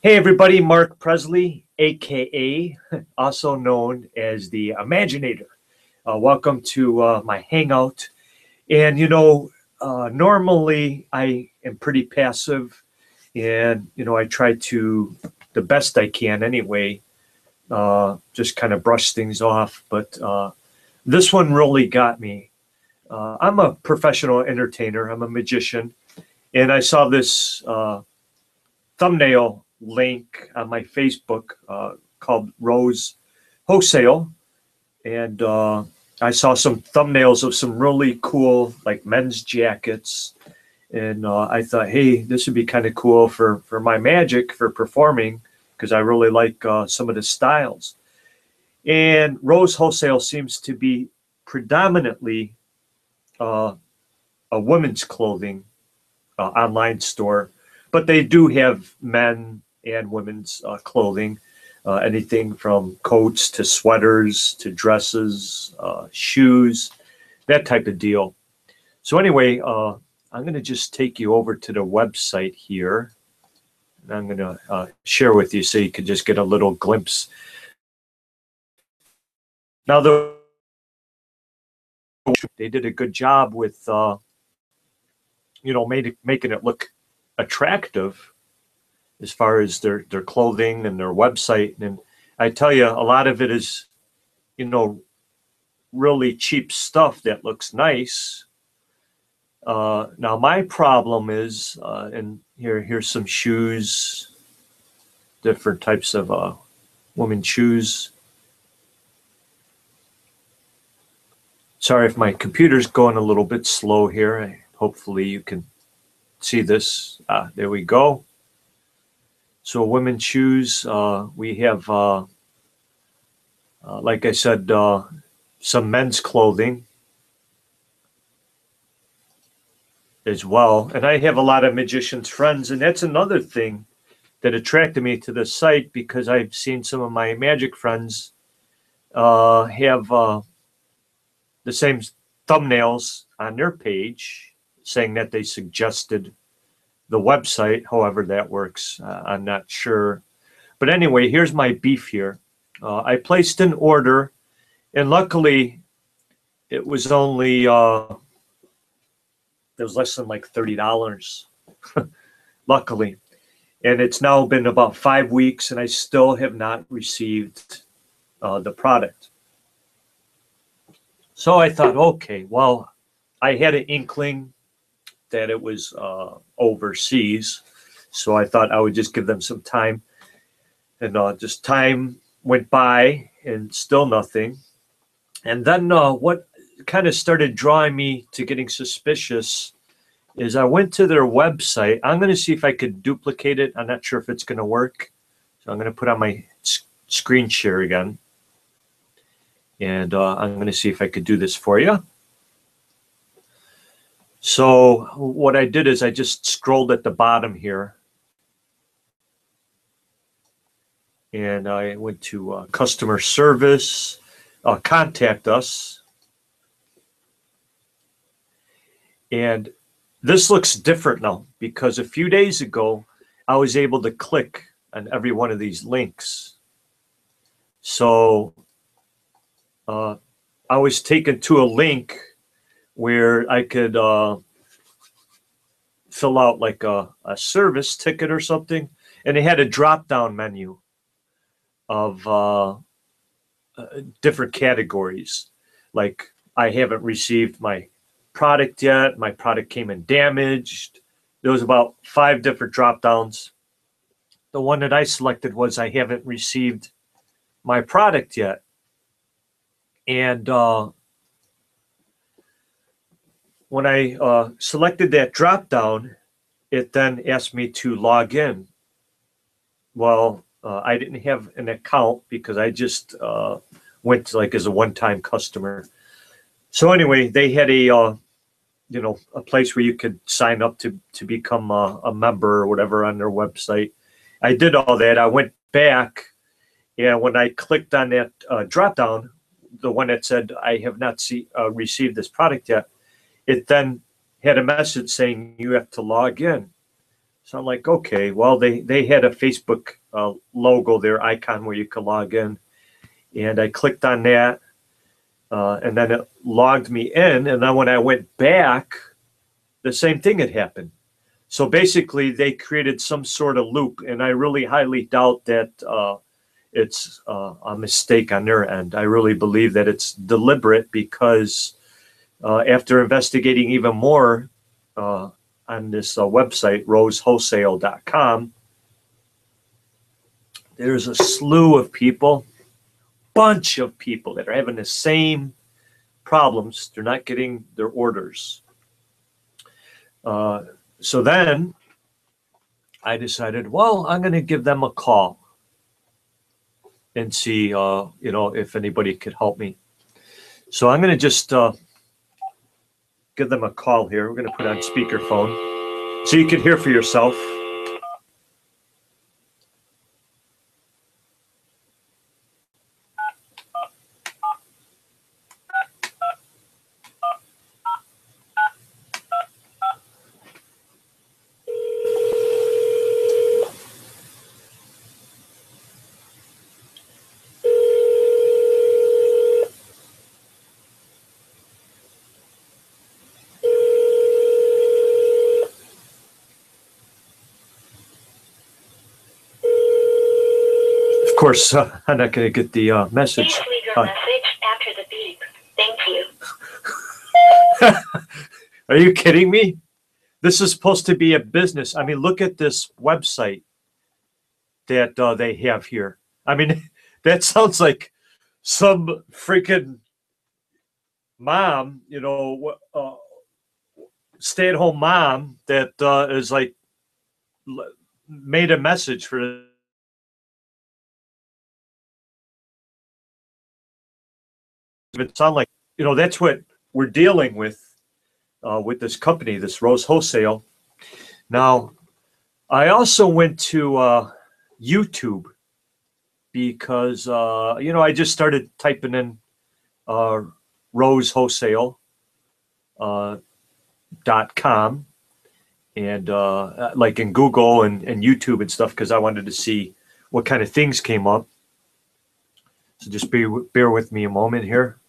Hey everybody, Mark Presley, aka also known as the Imaginator. Welcome to my hangout. And normally I am pretty passive, and I try to the best I can anyway, just kind of brush things off. But this one really got me. I'm a professional entertainer. I'm a magician, and I saw this thumbnail link on my Facebook called Rose Wholesale, and I saw some thumbnails of some really cool like men's jackets, and I thought, hey, this would be kind of cool for my magic for performing because I really like some of the styles. And Rose Wholesale seems to be predominantly uh, a women's clothing online store, but they do have men and women's clothing, anything from coats to sweaters to dresses, shoes, that type of deal. So anyway, I'm going to just take you over to the website here, and I'm going to share with you so you can just get a little glimpse. Now, they did a good job with, making it look attractive as far as their clothing and their website. And I tell you, a lot of it is, really cheap stuff that looks nice. Now my problem is, and here's some shoes, different types of women's shoes. Sorry if my computer's going a little bit slow here. Hopefully you can see this. There we go. So women's shoes, we have, like I said, some men's clothing as well. And I have a lot of magicians' friends, and that's another thing that attracted me to the site, because I've seen some of my magic friends have the same thumbnails on their page saying that they suggested the website. However that works, I'm not sure. But anyway, here's my beef here. I placed an order, and luckily it was only, it was less than like $30, luckily. And it's now been about 5 weeks, and I still have not received the product. So I thought, okay, well, I had an inkling that it was overseas. So I thought I would just give them some time. And just time went by and still nothing. And then what kind of started drawing me to getting suspicious is I went to their website. I'm going to see if I could duplicate it. I'm not sure if it's going to work. So I'm going to put on my screen share again. And I'm going to see if I could do this for you. So what I did is I just scrolled at the bottom here. And I went to customer service, contact us. And this looks different now, because a few days ago, I was able to click on every one of these links. So I was taken to a link where I could fill out like a service ticket or something. And they had a drop-down menu of different categories. Like, I haven't received my product yet. My product came in damaged. There was about 5 different drop-downs. The one that I selected was I haven't received my product yet. And when I selected that drop-down, it then asked me to log in. Well, I didn't have an account because I just went to, like, as a one-time customer. So anyway, they had a place where you could sign up to become a member or whatever on their website. I did all that. I went back, and when I clicked on that drop down, the one that said I have not received this product yet, it then had a message saying you have to log in. So I'm like, okay, well, they had a Facebook logo, their icon where you could log in. And I clicked on that, and then it logged me in. And then when I went back, the same thing had happened. So basically, they created some sort of loop, and I really highly doubt that it's a mistake on their end. I really believe that it's deliberate because after investigating even more on this website, rosewholesale.com, there's a slew of people, bunch of people that are having the same problems. They're not getting their orders. So then I decided, well, I'm going to give them a call and see, if anybody could help me. So I'm going to just give them a call here. We're going to put on speakerphone so you can hear for yourself. Of course, I'm not going to get the message. Please leave your message after the beep. Thank you. Are you kidding me? This is supposed to be a business. I mean, look at this website that they have here. I mean, that sounds like some freaking mom, stay-at-home mom that is like made a message for. It sound like that's what we're dealing with this company, this Rose Wholesale. Now, I also went to YouTube because I just started typing in Rose Wholesale .com and like in Google and YouTube and stuff because I wanted to see what kind of things came up. So just bear with me a moment here.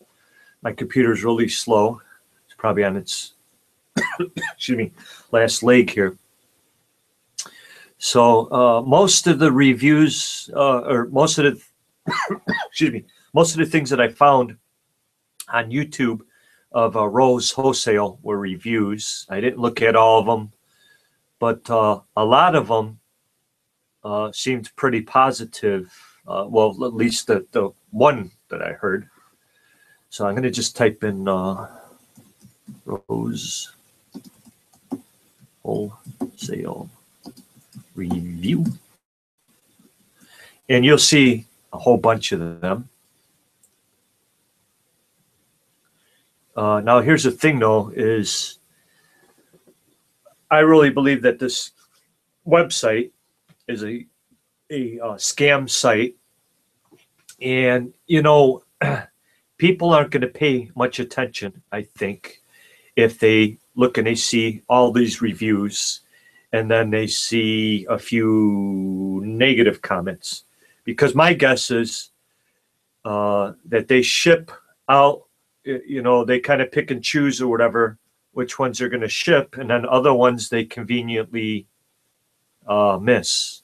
My computer's really slow. It's probably on its excuse me, last leg here. So most of the reviews, or most of the, excuse me, most of the things that I found on YouTube of Rose Wholesale were reviews. I didn't look at all of them, but a lot of them seemed pretty positive. Well, at least the one that I heard. So I'm going to just type in Rose Wholesale review. And you'll see a whole bunch of them. Now, here's the thing, though, is I really believe that this website is a scam site. And, people aren't going to pay much attention, I think, if they look and they see all these reviews and then they see a few negative comments. Because my guess is that they ship out, they kind of pick and choose or whatever, which ones they're going to ship, and then other ones they conveniently miss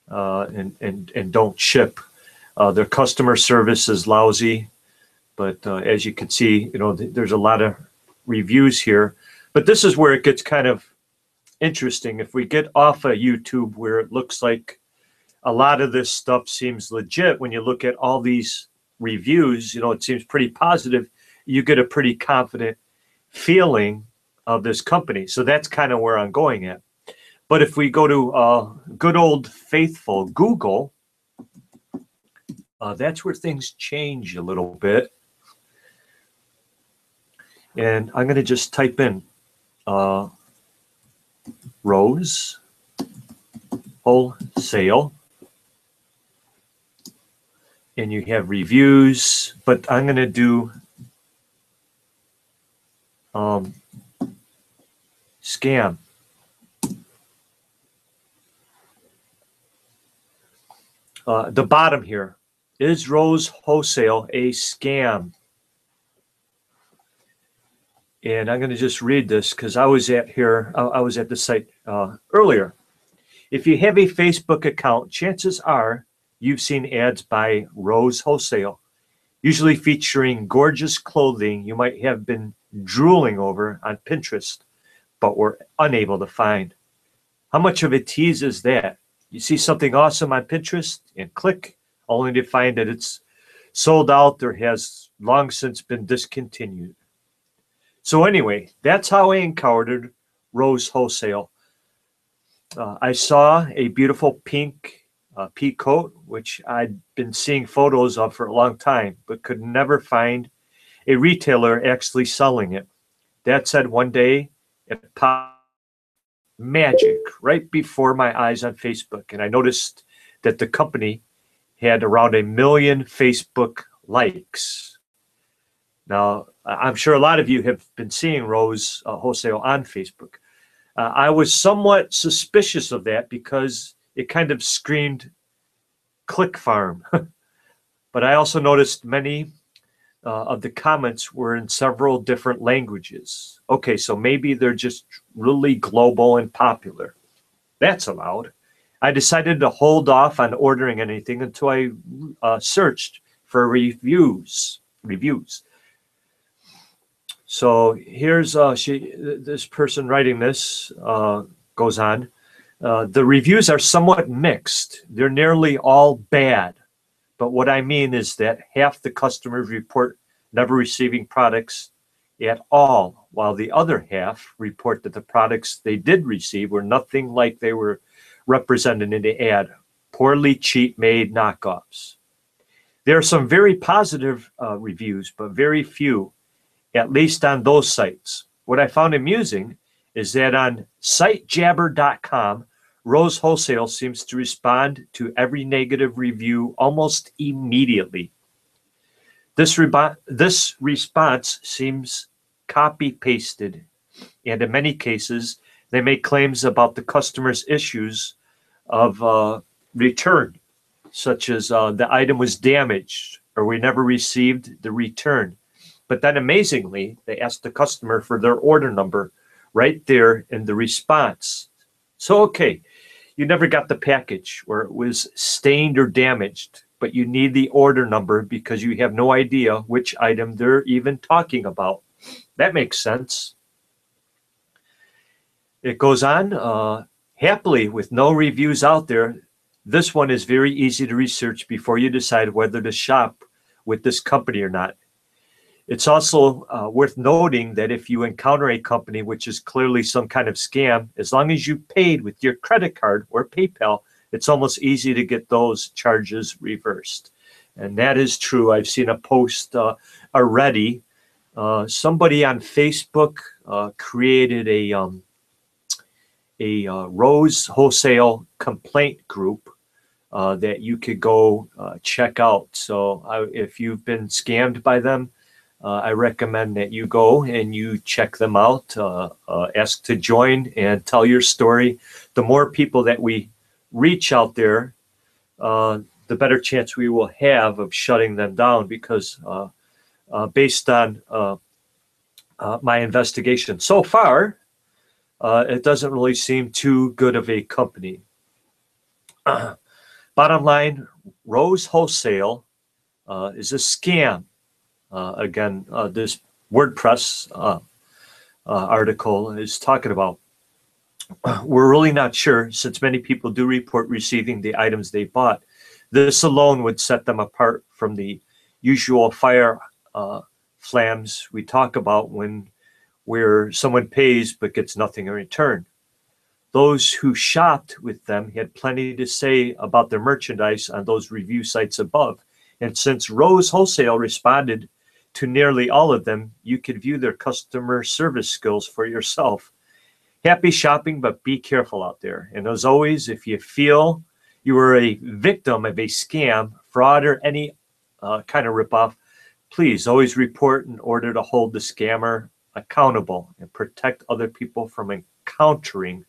and don't ship. Their customer service is lousy. But as you can see, there's a lot of reviews here. But this is where it gets kind of interesting. If we get off of YouTube, where it looks like a lot of this stuff seems legit, when you look at all these reviews, it seems pretty positive. You get a pretty confident feeling of this company. So that's kind of where I'm going at. But if we go to good old faithful Google, that's where things change a little bit. And I'm going to just type in Rose Wholesale. And you have reviews, but I'm going to do scam. The bottom here, is Rose Wholesale a scam? And I'm going to just read this because I was at the site earlier. If you have a Facebook account, chances are you've seen ads by Rose Wholesale, usually featuring gorgeous clothing you might have been drooling over on Pinterest, but were unable to find. How much of a tease is that? You see something awesome on Pinterest and click, only to find that it's sold out or has long since been discontinued. So anyway, that's how I encountered Rose Wholesale. I saw a beautiful pink pea coat, which I'd been seeing photos of for a long time, but could never find a retailer actually selling it. That said, one day it popped magic right before my eyes on Facebook, and I noticed that the company had around 1 million Facebook likes. Now, I'm sure a lot of you have been seeing Rose Wholesale on Facebook. I was somewhat suspicious of that because it kind of screamed click farm. But I also noticed many of the comments were in several different languages. Okay, so maybe they're just really global and popular. That's allowed. I decided to hold off on ordering anything until I searched for reviews. So here's this person writing this goes on. The reviews are somewhat mixed. They're nearly all bad. But what I mean is that half the customers report never receiving products at all, while the other half report that the products they did receive were nothing like they were represented in the ad, poorly cheap-made knockoffs. There are some very positive reviews, but very few, at least on those sites. What I found amusing is that on sitejabber.com, Rose Wholesale seems to respond to every negative review almost immediately. This response seems copy-pasted, and in many cases, they make claims about the customer's issues of return, such as the item was damaged or we never received the return. But then amazingly, they ask the customer for their order number right there in the response. So, okay, you never got the package or it was stained or damaged, but you need the order number because you have no idea which item they're even talking about. That makes sense. It goes on, happily, with no reviews out there, this one is very easy to research before you decide whether to shop with this company or not. It's also worth noting that if you encounter a company which is clearly some kind of scam, as long as you paid with your credit card or PayPal, it's almost easy to get those charges reversed. And that is true. I've seen a post already. Somebody on Facebook created a Rose Wholesale complaint group that you could go check out. So if you've been scammed by them, I recommend that you go and you check them out, ask to join and tell your story. The more people that we reach out there, the better chance we will have of shutting them down because based on my investigation so far, it doesn't really seem too good of a company. Bottom line, Rose Wholesale is a scam. Again, this WordPress article is talking about. We're really not sure, since many people do report receiving the items they bought. This alone would set them apart from the usual fire flams we talk about where someone pays but gets nothing in return. Those who shopped with them had plenty to say about their merchandise on those review sites above. And since Rose Wholesale responded to nearly all of them, you could view their customer service skills for yourself. Happy shopping, but be careful out there. And as always, if you feel you are a victim of a scam, fraud, or any kind of ripoff, please always report in order to hold the scammer accountable and protect other people from encountering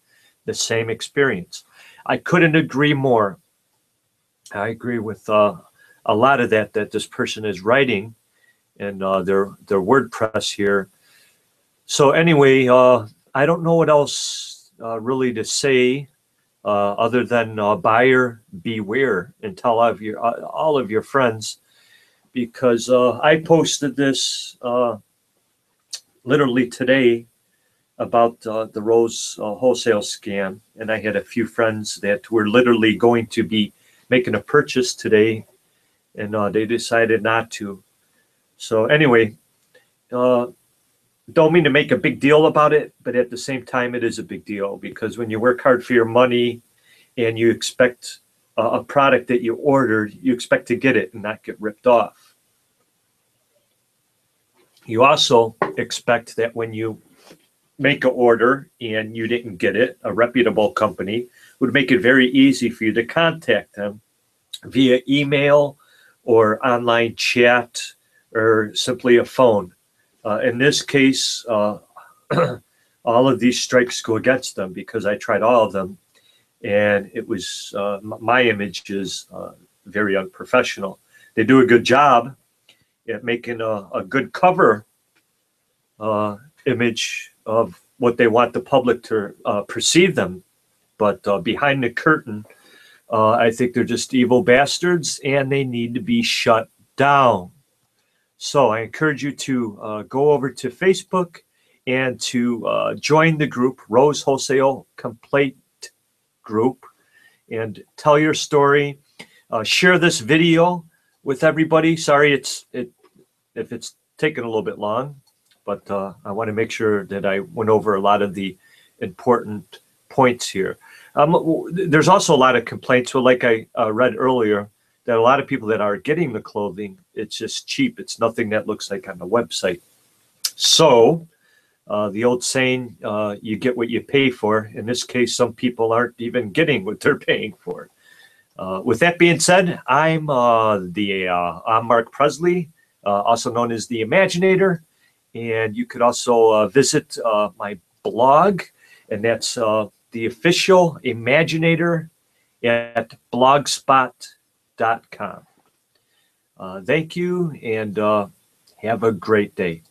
the same experience. I couldn't agree more. I agree with a lot of that this person is writing in their WordPress here. So anyway, I don't know what else really to say other than buyer beware, and tell all of your friends, because I posted this literally today about the Rose wholesale scam, and I had a few friends that were literally going to be making a purchase today, and they decided not to. So anyway, uh, don't mean to make a big deal about it, but at the same time, it is a big deal, because when you work hard for your money and you expect a product that you ordered, you expect to get it and not get ripped off. You also expect that when you make an order and you didn't get it, a reputable company would make it very easy for you to contact them via email or online chat or simply a phone. In this case, all of these strikes go against them, because I tried all of them, and it was my image is very unprofessional. They do a good job at making a good cover image of what they want the public to perceive them, but behind the curtain, I think they're just evil bastards, and they need to be shut down. So I encourage you to go over to Facebook and to join the group, Rose Wholesale Complaint Group, and tell your story. Share this video with everybody. Sorry if it's taken a little bit long, but I want to make sure that I went over a lot of the important points here. There's also a lot of complaints. So like I read earlier, that a lot of people that are getting the clothing, it's just cheap. It's nothing that looks like on the website. So the old saying, you get what you pay for. In this case, some people aren't even getting what they're paying for. With that being said, I'm Mark Presley, also known as the Imaginator, and you could also visit my blog, and that's the official Imaginator at blogspot.com. Thank you, and have a great day.